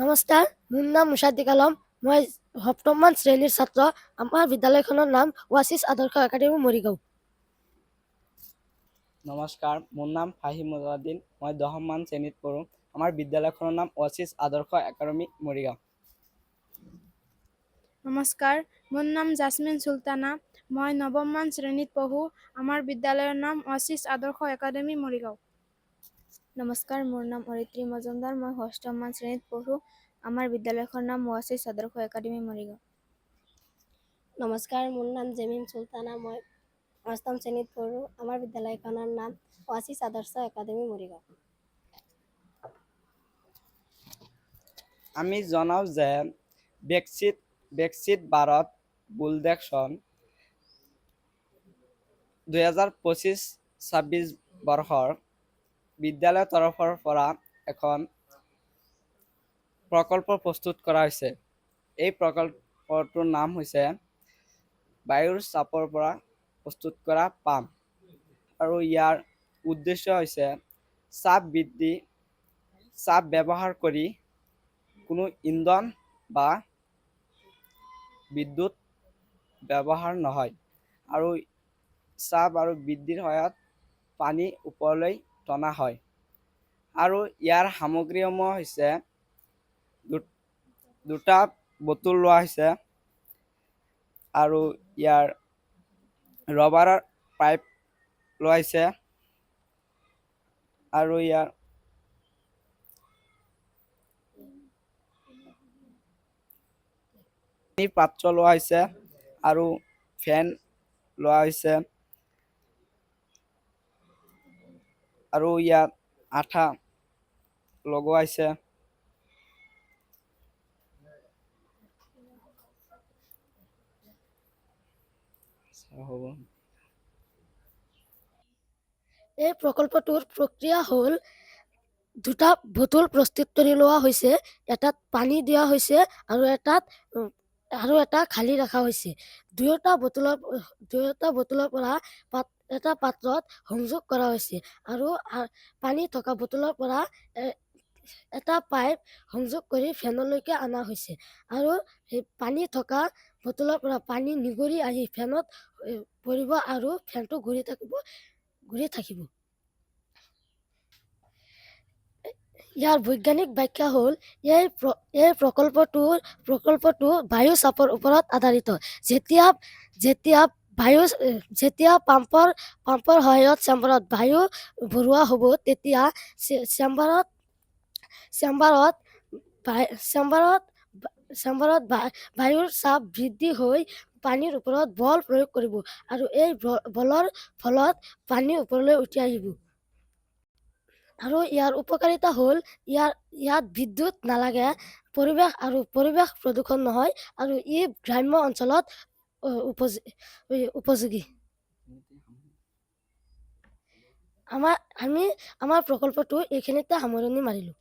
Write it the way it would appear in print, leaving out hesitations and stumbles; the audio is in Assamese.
নমস্কাৰ, মোৰ নাম মুছাদ্দিক আলম। মই সপ্তমমান শ্ৰেণীৰ ছাত্ৰ। আমাৰ বিদ্যালয়খনৰ নাম ওৱাচিছ আদৰ্শ একাডেমী মৰিগাঁও। নমস্কাৰ, মোৰ নাম ফাহিমুদ্দিন। মই 10মান শ্ৰেণীত পঢ়োঁ। আমাৰ বিদ্যালয়খনৰ নাম ওৱাচিছ আদৰ্শ একাডেমী মৰিগাঁও। নমস্কাৰ, মোৰ নাম জাছমিন চুলতানা। মই 9মান শ্ৰেণীত পঢ়োঁ। আমাৰ বিদ্যালয়ৰ নাম ওৱাচিছ আদৰ্শ একাডেমী মৰিগাঁও। নমস্কাৰ, মোৰ নাম অৰিত্ৰী মজুমদাৰ। মই 8মান শ্ৰেণীত পঢ়োঁ। আমাৰ বিদ্যালয়খনৰ নাম ওৱাচিছ আদৰ্শ একাডেমী মৰিগাঁও। নমস্কাৰ, মোৰ নাম জেমিন চুলতানা। মই 8ম শ্ৰেণীত পঢ়োঁ। আমাৰ বিদ্যালয়খনৰ নাম ওৱাচিছ আদৰ্শ একাডেমী মৰিগাঁও। আমি জনাওঁ যে বিকশিত ভাৰত বুলদেশ চন 2025-26 বৰ্ষৰ বিদ্যালয়ৰ তৰফৰ পৰা এখন প্ৰকল্প প্ৰস্তুত কৰা হৈছে। এই প্ৰকল্পটোৰ নাম হৈছে বায়ুৰ চাপৰ পৰা প্ৰস্তুত কৰা পাম্প, আৰু ইয়াৰ উদ্দেশ্য হৈছে চাপ ব্যৱহাৰ কৰি কোনো ইন্ধন বা বিদ্যুৎ ব্যৱহাৰ নহয়, আৰু চাপ আৰু বিদ্যুৎৰ সহায়ত পানী ওপৰলৈ টনা হয়। আৰু ইয়াৰ সামগ্ৰীসমূহ হৈছে দুটা বটল লোৱা হৈছে, আৰু ইয়াৰ ৰবাৰৰ পাইপ লোৱা হৈছে, আৰু ইয়াৰ পাত্ৰ লোৱা হৈছে, আৰু ফেন লোৱা হৈছে, আৰু ইয়াত আঠা লগোৱাইছে। এই প্ৰকল্পটোৰ প্ৰক্ৰিয়া হ'ল দুটা বটল প্ৰস্তুত কৰি লোৱা হৈছে, এটাত পানী দিয়া হৈছে আৰু এটা খালী ৰখা হৈছে। দুয়োটা বটলৰ পৰা এটা পাত্ৰত সংযোগ কৰা হৈছে, আৰু পানী থকা বটলৰ পৰা এটা পাইপ সংযোগ কৰি ফেনলৈকে অনা হৈছে, আৰু সেই পানী থকা বটলৰ পৰা পানী নিগৰি আহি ফেনত পৰিব আৰু ফেনটো ঘূৰি থাকিব। ইয়াৰ বৈজ্ঞানিক ব্যাখ্যা হ'ল এই প্ৰকল্পটো বায়ু চাপৰ ওপৰত আধাৰিত। যেতিয়া পাম্পৰ সহায়ত চেম্বাৰত বায়ু ভৰোৱা হ'ব, তেতিয়া চেম্বাৰত বায়ুৰ চাপ বৃদ্ধি হৈ পানীৰ ওপৰত বল প্ৰয়োগ কৰিব, আৰু এই বলৰ ফলত পানী ওপৰলৈ উঠি আহিব। আৰু ইয়াৰ উপকাৰিতা হ'ল ইয়াত বিদ্যুৎ নালাগে, পৰিৱেশ প্ৰদূষণ নহয়, আৰু ই গ্ৰাম্য অঞ্চলত উপযোগী। আমাৰ প্ৰকল্পটো এইখিনিতে সামৰণি মাৰিলোঁ।